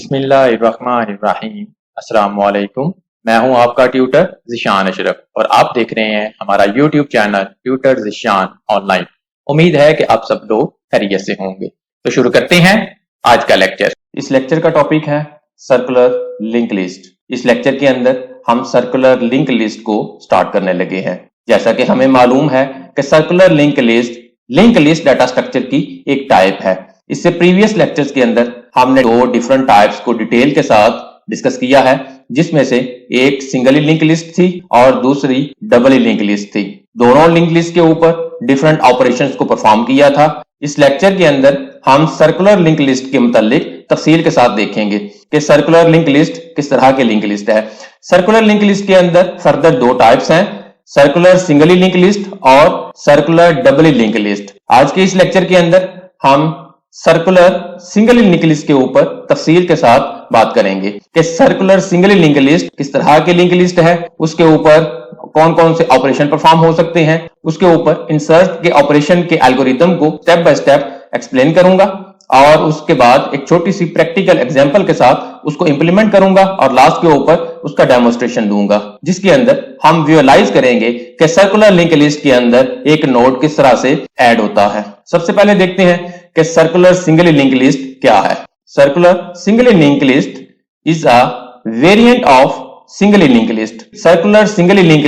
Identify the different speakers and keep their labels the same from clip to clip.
Speaker 1: बिस्मिल्लाहिर्रहमानिर्रहीम। अस्सलाम वालेकुम। मैं हूं आपका ट्यूटर ज़िशान अशरफ और आप देख रहे हैं हमारा YouTube channel tutor Zeeshan online. उम्मीद है कि आप सब लोग खैरियत से होंगे। तो शुरू करते हैं आज का लेक्चर। इस लेक्चर का टॉपिक है सर्कुलर लिंक लिस्ट। इस लेक्चर के अंदर हम सर्कुलर लिंक लिस्ट को स्टार्ट करने लगे हैं। जैसा कि हमें मालूम है कि circular link list data structure की एक टाइप है। इससे प्रीवियस लेक्चर्स के अंदर हमने दो डिफरेंट टाइप्स को डिटेल के साथ डिस्कस किया है, जिसमें से एक सिंगली लिंक लिस्ट थी और दूसरी डबली लिंक लिस्ट थी। दोनों लिंक लिस्ट के ऊपर डिफरेंट ऑपरेशंस को परफॉर्म किया था। इस लेक्चर के अंदर हम सर्कुलर लिंक लिस्ट के मुतालिक तफसील के साथ देखेंगे कि सर्कुलर लिंक लिस्ट किस तरह के लिंक लिस्ट है। सर्कुलर लिंक लिस्ट के अंदर फर्दर दो टाइप्स हैं, सर्कुलर सिंगली लिंक लिस्ट और सर्कुलर डबली लिंक लिस्ट। आज के इस लेक्चर के अंदर हम सर्कुलर सिंगल लिंक लिस्ट के ऊपर तफसील के साथ बात करेंगे कि सर्कुलर सिंगल लिंक लिस्ट किस तरह की लिंक लिस्ट है, उसके ऊपर कौन कौन से ऑपरेशन परफॉर्म हो सकते हैं, उसके ऊपर इंसर्ट के ऑपरेशन के एल्गोरिथम को स्टेप बाय स्टेप एक्सप्लेन करूंगा और उसके बाद एक छोटी सी प्रैक्टिकल एग्जांपल के साथ उसको इंप्लीमेंट करूंगा और लास्ट के ऊपर उसका डेमोन्स्ट्रेशन दूंगा, जिसके अंदर हम विजुअलाइज करेंगे कि सर्कुलर लिंक लिस्ट के अंदर एक नोड किस तरह से ऐड होता है। सबसे पहले देखते हैं कि सर्कुलर सिंगल लिंक लिस्ट क्या है। Circular single link list is a variant of single link list. Circular single link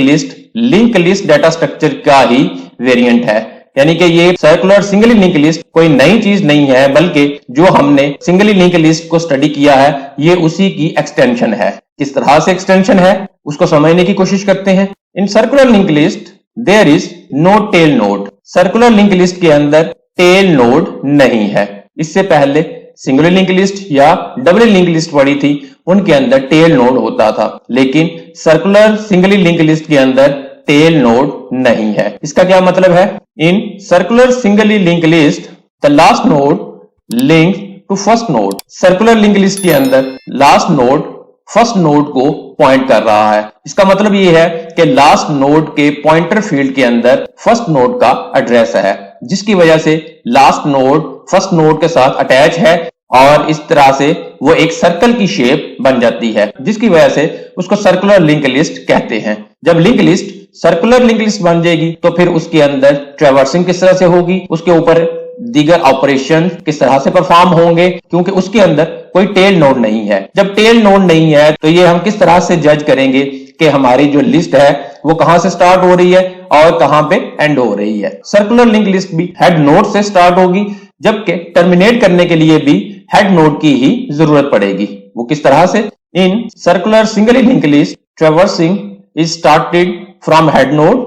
Speaker 1: list data structure का ही वेरिएंट है, यानी कि ये सर्कुलर सिंगल लिंक लिस्ट कोई नई चीज नहीं है, बल्कि जो हमने सिंगल लिंक लिस्ट को स्टडी किया है ये उसी की एक्सटेंशन है। किस तरह से एक्सटेंशन है उसको समझने की कोशिश करते हैं। In circular link list there is no tail node. Circular link list के अंदर टेल नोड नहीं है। इससे पहले सिंगल लिंक लिस्ट या डबल लिंक लिस्ट पड़ी थी, उनके अंदर टेल नोड होता था, लेकिन सर्कुलर सिंगल लिंक लिस्ट के अंदर टेल नोड नहीं है। इसका क्या मतलब है? In circular single link list the last node link to first node. Circular link list के अंदर लास्ट नोड फर्स्ट नोड को पॉइंट कर रहा है। इसका मतलब ये है कि लास्ट नोड के पॉइंटर फील्ड के अंदर फर्स्ट नोड का एड्रेस है, जिसकी वजह से लास्ट नोड फर्स्ट नोड के साथ अटैच है और इस तरह से वो एक सर्कल की शेप बन जाती है, जिसकी वजह से उसको सर्कुलर लिंक लिस्ट कहते हैं। जब link list circular link list बन जाएगी तो फिर उसके अंदर ट्रैवर्सिंग किस तरह से होगी, उसके ऊपर दीगर ऑपरेशन किस तरह से परफॉर्म होंगे, क्योंकि उसके अंदर कोई टेल नोड नहीं है। जब टेल नोड नहीं है तो ये हम किस तरह से जज करेंगे कि हमारी जो लिस्ट है वो कहां से स्टार्ट हो रही है और कहां पे एंड हो रही है। सर्कुलर लिंक लिस्ट भी हेड नोड से स्टार्ट होगी, जबकि टर्मिनेट करने के लिए भी हेड नोड की ही जरूरत पड़ेगी। वो किस तरह से? इन circular single link list traversing is started from head nod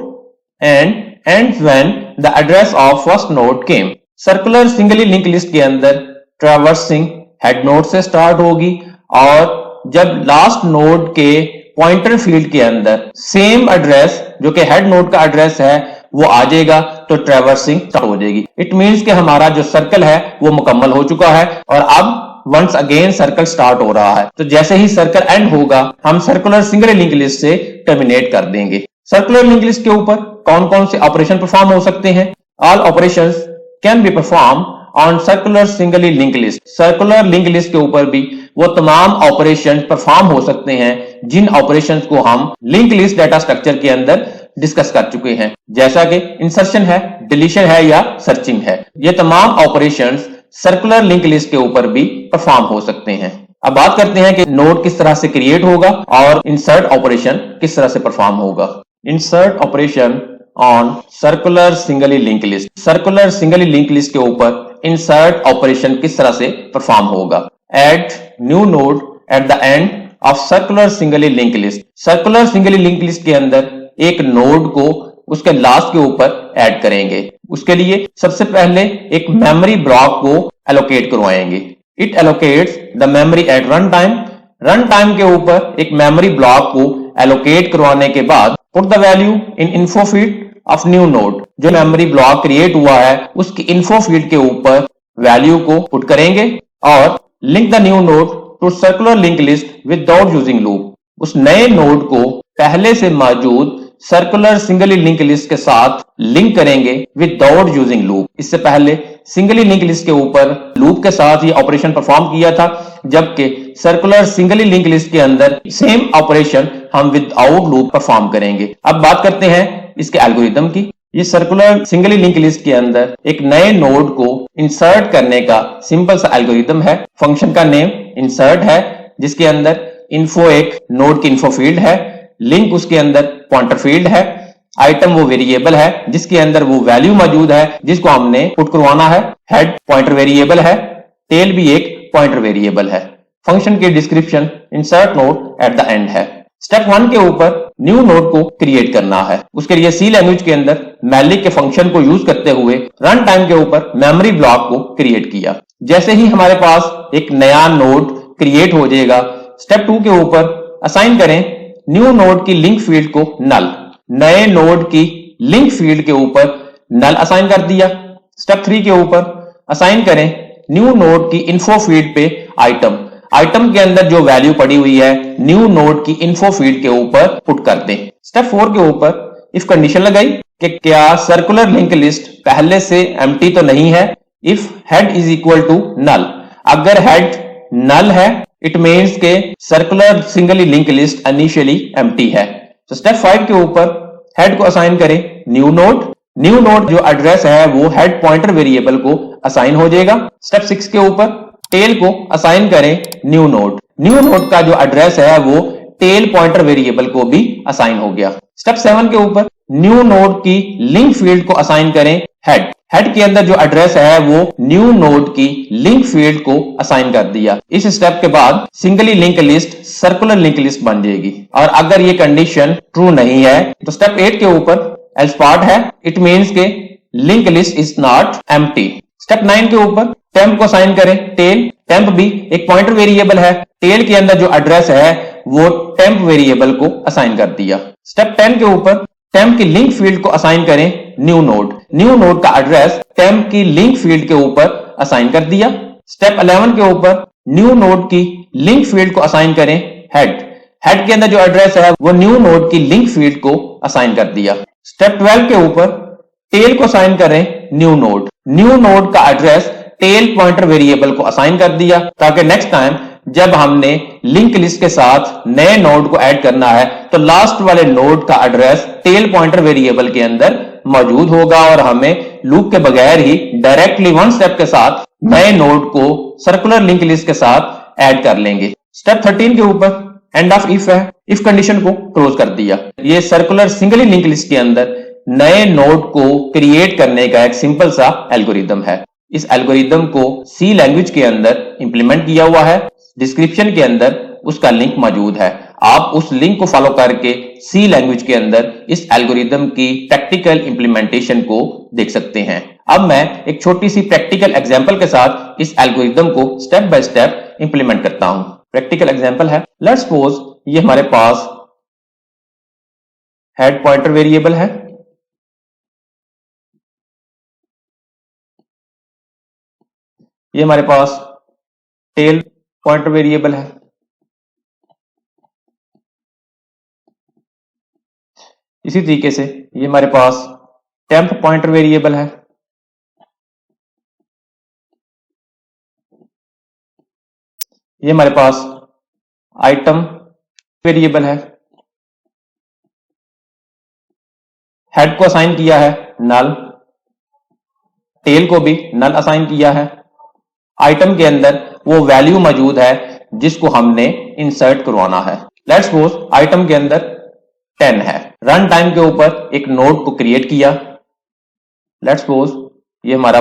Speaker 1: and ends when the address of first node came. Circular single link list के अंदर ट्रैवर्सिंग हेड नोड से स्टार्ट होगी और जब लास्ट नोड के पॉइंटर फील्ड के अंदर same address जो कि हेड नोड का एड्रेस है वो आ जाएगा तो ट्रैवर्सिंग स्टार्ट हो जाएगी। इट मींस कि हमारा जो सर्कल है वो मुकम्मल हो चुका है और अब वंस अगेन सर्कल स्टार्ट हो रहा है। तो जैसे ही सर्कल एंड होगा हम सर्कुलर सिंगल लिंक लिस्ट से टर्मिनेट कर देंगे। सर्कुलर लिंक लिस्ट के ऊपर कौन कौन से ऑपरेशन परफॉर्म हो सकते हैं? All operations can be perform on circular single link list. Circular link list के ऊपर भी वो तमाम ऑपरेशन परफॉर्म हो सकते हैं जिन ऑपरेशंस को हम लिंक लिस्ट डाटा स्ट्रक्चर के अंदर डिस्कस कर चुके हैं, जैसा कि इंसर्शन है, डिलीशन है या सर्चिंग है। ये तमाम ऑपरेशंस सर्कुलर लिंक लिस्ट के ऊपर भी परफॉर्म हो सकते हैं। अब बात करते हैं कि नोड किस तरह से क्रिएट होगा और इंसर्ट ऑपरेशन किस तरह से परफॉर्म होगा। Insert operation on circular single link list. Circular single link list के ऊपर इंसर्ट ऑपरेशन किस तरह से परफॉर्म होगा? Add new node at the end of circular single link list. Circular single link list के अंदर एक नोड को उसके लास्ट के ऊपर ऐड करेंगे। उसके लिए सबसे पहले एक मेमोरी ब्लॉक को एलोकेट करवाएंगे। It allocates the memory at run time. Run time के ऊपर एक मेमोरी ब्लॉक को एलोकेट करवाने के बाद put the value in info field of new node. जो मेमोरी ब्लॉक क्रिएट हुआ है उसकी इन्फो फील्ड के ऊपर वैल्यू को पुट करेंगे और link the new node to circular link list without using loop. उस नए नोड को पहले से मौजूद
Speaker 2: सर्कुलर सिंगली लिंक लिस्ट के साथ लिंक करेंगे विदाउट यूजिंग लूप। इससे पहले सिंगली लिंक लिस्ट के ऊपर लूप के साथ ये ऑपरेशन परफॉर्म किया था, जबकि सर्कुलर सिंगली लिंक लिस्ट के अंदर सेम ऑपरेशन हम विदाउट लूप परफॉर्म करेंगे। अब बात करते हैं इसके एल्गोरिदम की। ये सर्कुलर सिंगली लिंक लिस्ट के अंदर एक नए नोड को इंसर्ट करने का सिंपल सा एल्गोरिदम है। फंक्शन का नेम इंसर्ट है, जिसके अंदर इन्फो एक नोड की इन्फो फील्ड है, लिंक उसके अंदर पॉइंटर फील्ड है, आइटम वो वेरिएबल है जिसके अंदर वो वैल्यू मौजूद है जिसको हमने पुट करवाना है, हेड पॉइंटर वेरिएबल है, टेल भी एक पॉइंटर वेरिएबल है। फंक्शन की description insert node at the and है। स्टेप 1 के ऊपर न्यू नोड को क्रिएट करना है। उसके लिए सी लैंग्वेज के अंदर मैलिक के फंक्शन को यूज करते हुए रन टाइम के ऊपर मेमोरी ब्लॉक को क्रिएट किया। जैसे ही हमारे पास एक नया नोड क्रिएट हो जाएगा, स्टेप 2 के ऊपर असाइन करें न्यू नोड की लिंक फील्ड को नल। नए नोड की लिंक फील्ड के ऊपर नल असाइन कर दिया। स्टेप 3 के ऊपर असाइन करें न्यू नोड की इन्फो फील्ड पे आइटम। आइटम के अंदर जो वैल्यू पड़ी हुई है न्यू नोड की इन्फो फील्ड के ऊपर पुट कर दें। स्टेप 4 के ऊपर इफ कंडीशन लगाई कि क्या सर्कुलर लिंक लिस्ट पहले से एम्प्टी तो नहीं है। If head is equal to null, अगर हेड नल है इट मीन्स के circular singly link list initially empty है। तो स्टेप 5 के ऊपर हेड को असाइन करें न्यू नोड। न्यू नोड जो एड्रेस है वो हेड पॉइंटर वेरिएबल को असाइन हो जाएगा। स्टेप 6 के ऊपर टेल को असाइन करें न्यू नोड। न्यू नोड का जो एड्रेस है वो टेल पॉइंटर वेरिएबल को भी असाइन हो गया। स्टेप 7 के ऊपर न्यू नोड की लिंक फील्ड को असाइन करें हेड। हेड के अंदर जो एड्रेस है वो न्यू नोड की लिंक फील्ड को असाइन कर दिया। इस स्टेप के बाद singly link list circular link list बन जाएगी। और अगर ये कंडीशन ट्रू नहीं है तो स्टेप 8 के ऊपर एल्स पार्ट है, इट मीन्स के link list is not empty. Step 9 के ऊपर टेम्प को असाइन करें टेल। टेम्प भी एक पॉइंटर वेरिएबल है, टेल के अंदर जो एड्रेस है वो टेम्प वेरिएबल को असाइन कर दिया। स्टेप 10 के ऊपर टेम्प की लिंक फील्ड को असाइन करें न्यू नोड। न्यू नोड का एड्रेस टेम्प की लिंक फील्ड के ऊपर असाइन कर दिया। स्टेप 11 के ऊपर न्यू नोड की लिंक फील्ड को असाइन करें हेड। हेड के अंदर जो एड्रेस है वो न्यू नोड की लिंक फील्ड को असाइन कर दिया। स्टेप 12 के ऊपर टेल को असाइन करें न्यू नोड। न्यू नोड का एड्रेस टेल पॉइंटर वेरिएबल को असाइन कर दिया, ताकि नेक्स्ट टाइम जब हमने लिंक लिस्ट के साथ नए नोड को ऐड करना है तो लास्ट वाले नोड का एड्रेस टेल पॉइंटर वेरिएबल के अंदर मौजूद होगा और हमें लूप के बगैर ही डायरेक्टली वन स्टेप के साथ नए नोड को सर्कुलर लिंक लिस्ट के साथ ऐड कर लेंगे। स्टेप 13 के ऊपर एंड ऑफ इफ है, इफ कंडीशन को क्लोज कर दिया। ये सर्कुलर सिंगली लिंक लिस्ट के अंदर नए नोड को क्रिएट करने का एक सिंपल सा एल्गोरिदम है। इस एल्गोरिदम को सी लैंग्वेज के अंदर इंप्लीमेंट किया हुआ है। डिस्क्रिप्शन के अंदर उसका लिंक मौजूद है, आप उस लिंक को फॉलो करके सी लैंग्वेज के अंदर इस एल्गोरिदम की प्रैक्टिकल इंप्लीमेंटेशन को देख सकते हैं। अब मैं एक छोटी सी प्रैक्टिकल एग्जांपल के साथ इस एल्गोरिदम को स्टेप बाय स्टेप इंप्लीमेंट करता हूं। प्रैक्टिकल एग्जांपल है, लेट्स सपोज ये हमारे पास हेड पॉइंटर वेरिएबल है, ये हमारे पास टेल पॉइंटर वेरिएबल है, इसी तरीके से ये हमारे पास टेम्प पॉइंटर वेरिएबल है, ये हमारे पास आइटम वेरिएबल है। हेड को असाइन किया है नल, टेल को भी नल असाइन किया है। आइटम के अंदर वो वैल्यू मौजूद है जिसको हमने इंसर्ट करवाना है। लेट्स सपोज आइटम के अंदर 10 है। रन टाइम के ऊपर एक नोड को क्रिएट किया। लेट्स सपोज ये हमारा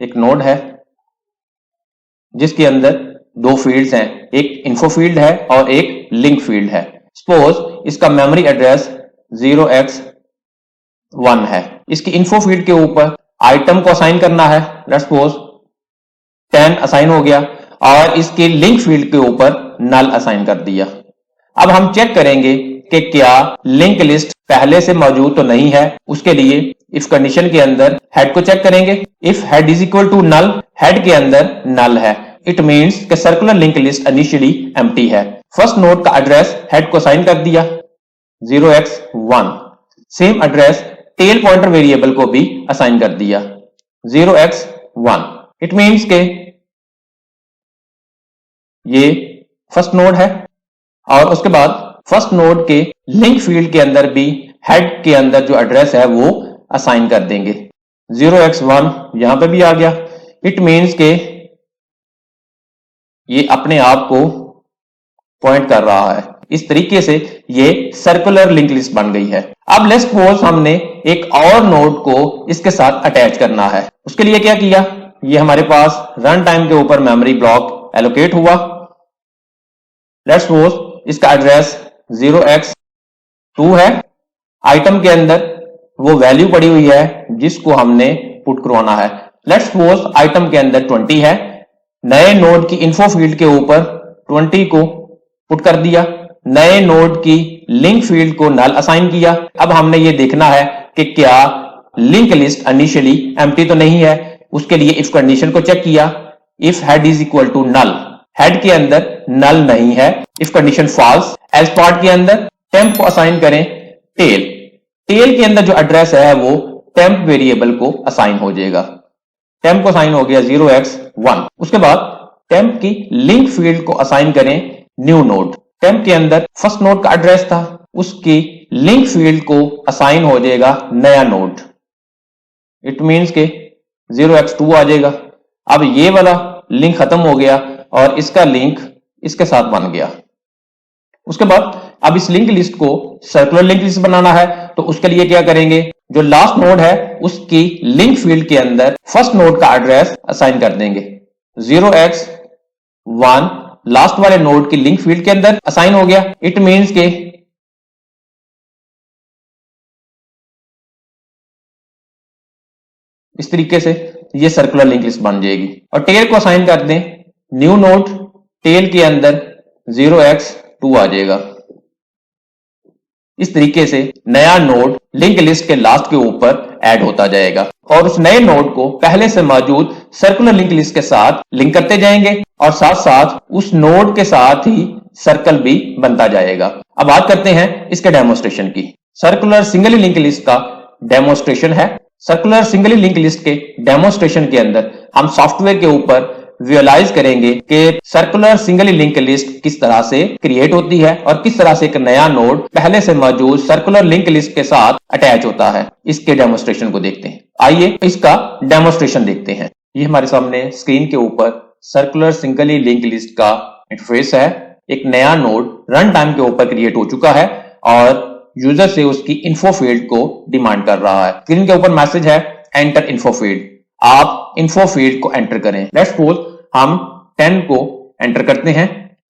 Speaker 2: एक नोड है जिसके अंदर दो फील्ड्स हैं, एक इन्फो फील्ड है और एक लिंक फील्ड है। सपोज इसका मेमोरी एड्रेस 0x1 है। इसकी इन्फो फील्ड के ऊपर आइटम को असाइन करना है। लेट्स सपोज 10 असाइन हो गया और इसके लिंक फील्ड के ऊपर नल असाइन कर दिया। अब हम चेक करेंगे कि क्या लिंक लिस्ट पहले से मौजूद तो नहीं है। उसके लिए इफ कंडीशन के अंदर हेड को चेक करेंगे। If head is equal to null, head के अंदर नल है, इट मीन्स कि circular link list initially empty है। फर्स्ट नोड का एड्रेस हेड को असाइन कर दिया 0x1। Same address tail pointer variable को भी असाइन कर दिया 0x1। इट मीन्स के ये फर्स्ट नोड है और उसके बाद फर्स्ट नोड के लिंक फील्ड के अंदर भी हेड के अंदर जो एड्रेस है वो असाइन कर देंगे 0x1। यहां पे भी आ गया। इट मीन्स के ये अपने आप को पॉइंट कर रहा है। इस तरीके से ये सर्कुलर लिंक लिस्ट बन गई है। अब लेट्स सपोज हमने एक और नोड को इसके साथ अटैच करना है। उसके लिए क्या किया, ये हमारे पास रन टाइम के ऊपर मेमोरी ब्लॉक एलोकेट हुआ। लेट्स सपोज इसका एड्रेस 0x2 है। आइटम के अंदर वो वैल्यू पड़ी हुई है जिसको हमने पुट करवाना है। लेट्स सपोज आइटम के अंदर 20 है। नए नोड की इन्फो फील्ड के ऊपर 20 को पुट कर दिया। नए नोड की लिंक फील्ड को नल असाइन किया। अब हमने ये देखना है कि क्या लिंक लिस्ट इनिशियली एम्प्टी तो नहीं है। उसके लिए इफ कंडीशन को चेक किया। If head is equal to null, head के अंदर नल नहीं है। If condition false, else part के अंदर टेम्प को असाइन करें टेल। टेल के अंदर जो एड्रेस है वो टेम्प वेरिएबल को असाइन हो जाएगा। टेम्प को असाइन हो गया 0x1। उसके बाद टेम्प की लिंक फील्ड को असाइन करें न्यू नोड। टेम्प के अंदर फर्स्ट नोड का एड्रेस था, उसकी लिंक फील्ड को असाइन हो जाएगा नया नोड। इट मीन्स के 0x2 आ जाएगा। अब ये वाला लिंक खत्म हो गया और इसका लिंक इसके साथ बन गया। उसके बाद अब इस लिंक लिस्ट को सर्कुलर लिंक लिस्ट बनाना है, तो उसके लिए क्या करेंगे, जो लास्ट नोड है उसकी लिंक फील्ड के अंदर फर्स्ट नोड का एड्रेस असाइन कर देंगे 0x1। लास्ट वाले नोड की लिंक फील्ड के अंदर असाइन हो गया। इट मीन्स के इस तरीके से ये सर्कुलर लिंक लिस्ट बन जाएगी। और टेल को असाइन कर दें न्यू नोड। टेल के अंदर 0x2 आ जाएगा। इस तरीके से नया नोड लिंक लिस्ट के लास्ट के ऊपर ऐड होता जाएगा और उस नए नोड को पहले से मौजूद सर्कुलर लिंक लिस्ट के साथ लिंक करते जाएंगे और साथ साथ उस नोड के साथ ही सर्कल भी बनता जाएगा। अब बात करते हैं इसके डेमोस्ट्रेशन की। सर्कुलर सिंगली लिंक लिस्ट का डेमोस्ट्रेशन है। सर्कुलर सिंगली लिंक लिस्ट के डेमोस्ट्रेशन के अंदर हम सॉफ्टवेयर के ऊपर विजुअलाइज करेंगे कि सर्कुलर सिंगली लिंक लिस्ट किस तरह से क्रिएट होती है और किस तरह से एक नया नोड पहले से मौजूद सर्कुलर लिंक लिस्ट के साथ अटैच होता है। इसके डेमोस्ट्रेशन को देखते हैं। आइए इसका डेमोस्ट्रेशन देखते हैं। ये हमारे सामने स्क्रीन के ऊपर सर्कुलर सिंगली लिंक लिस्ट का इंटरफेस है। एक नया नोड रन टाइम के ऊपर क्रिएट हो चुका है और यूजर से उसकी इन्फो फील्ड को डिमांड कर रहा है। स्क्रीन के ऊपर मैसेज है एंटर इन्फो फील्ड। आप इन्फो फील्ड को एंटर करें। लेट्स सपोज हम 10 को एंटर करते हैं।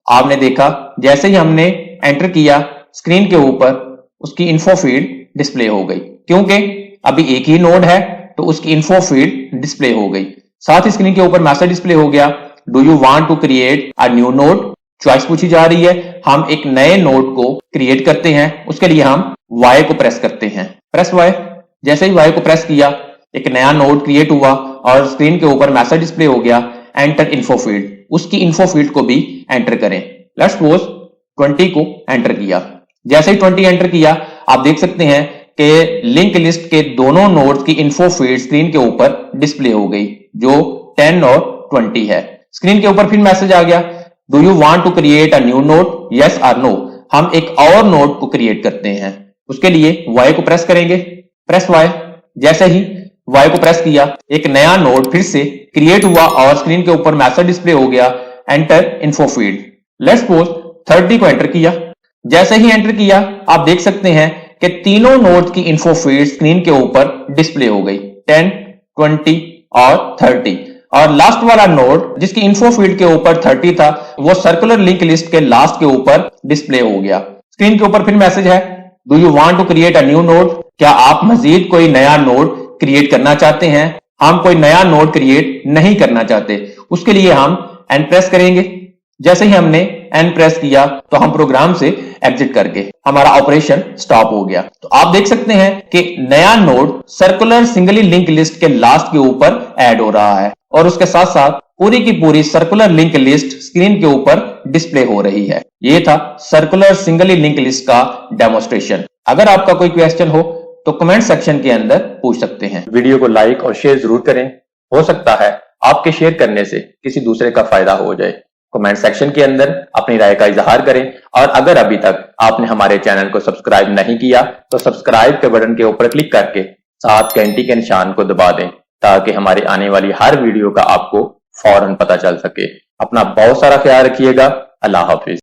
Speaker 2: आपने देखा जैसे ही हमने एंटर किया स्क्रीन के ऊपर उसकी इन्फो फील्ड डिस्प्ले हो गई, क्योंकि अभी एक ही नोड है तो उसकी इन्फो फील्ड डिस्प्ले हो गई। साथ ही स्क्रीन के ऊपर मैसेज डिस्प्ले हो गया, do you want to create a new node. Choice पूछी जा रही है। हम एक नए नोड को क्रिएट करते हैं। उसके लिए हम Y को प्रेस करते हैं। Press Y। जैसे ही Y को प्रेस किया एक नया नोड क्रिएट हुआ और स्क्रीन के ऊपर मैसेज डिस्प्ले हो गया एंटर इन्फो फील्ड। उसकी इन्फो फील्ड को भी एंटर करें। लेट्स सपोज 20 को एंटर किया। जैसे ही 20 एंटर किया आप देख सकते हैं कि लिंक लिस्ट के दोनों नोड्स की इन्फो फील्ड स्क्रीन के ऊपर डिस्प्ले हो गई, जो 10 और 20 है। स्क्रीन के ऊपर फिर मैसेज आ गया, do you want to create a new node, yes और नो। हम एक और नोड को क्रिएट करते हैं। उसके लिए Y को प्रेस करेंगे। Press Y। जैसे ही Y को प्रेस किया एक नया नोड फिर से क्रिएट हुआ और स्क्रीन के ऊपर मैसेज डिस्प्ले हो गया enter info field. Let's suppose 30 को एंटर किया। जैसे ही एंटर किया आप देख सकते हैं कि तीनों नोड्स की इन्फो फील्ड स्क्रीन के ऊपर डिस्प्ले हो गई, 10, 20 और 30। और लास्ट वाला नोड जिसकी इन्फो फील्ड के ऊपर 30 था वो सर्कुलर लिंक लिस्ट के लास्ट के ऊपर डिस्प्ले हो गया। स्क्रीन के ऊपर फिर मैसेज है, do you want to create a new node. क्या आप मजीद कोई नया नोड क्रिएट करना चाहते हैं। हम कोई नया नोड क्रिएट नहीं करना चाहते। उसके लिए हम एन प्रेस करेंगे। जैसे ही हमने एन प्रेस किया तो हम प्रोग्राम से एग्जिट करके हमारा ऑपरेशन स्टॉप हो गया। तो आप देख सकते हैं कि नया node circular singly link list के लास्ट के ऊपर ऐड हो रहा है और उसके साथ साथ पूरी की पूरी सर्कुलर लिंक लिस्ट स्क्रीन के ऊपर डिस्प्ले हो रही है। ये था सर्कुलर सिंगली लिंक लिस्ट का डेमोस्ट्रेशन। अगर आपका कोई क्वेश्चन हो तो कमेंट सेक्शन के अंदर पूछ सकते हैं।
Speaker 1: वीडियो को लाइक और शेयर जरूर करें, हो सकता है आपके शेयर करने से किसी दूसरे का फायदा हो जाए। कमेंट सेक्शन के अंदर अपनी राय का इजहार करें और अगर अभी तक आपने हमारे चैनल को सब्सक्राइब नहीं किया तो सब्सक्राइब के बटन के ऊपर क्लिक करके साथ घंटी के निशान को दबा दें ताकि हमारे आने वाली हर वीडियो का आपको फौरन पता चल सके। अपना बहुत सारा ख्याल रखिएगा। अल्लाह हाफिज।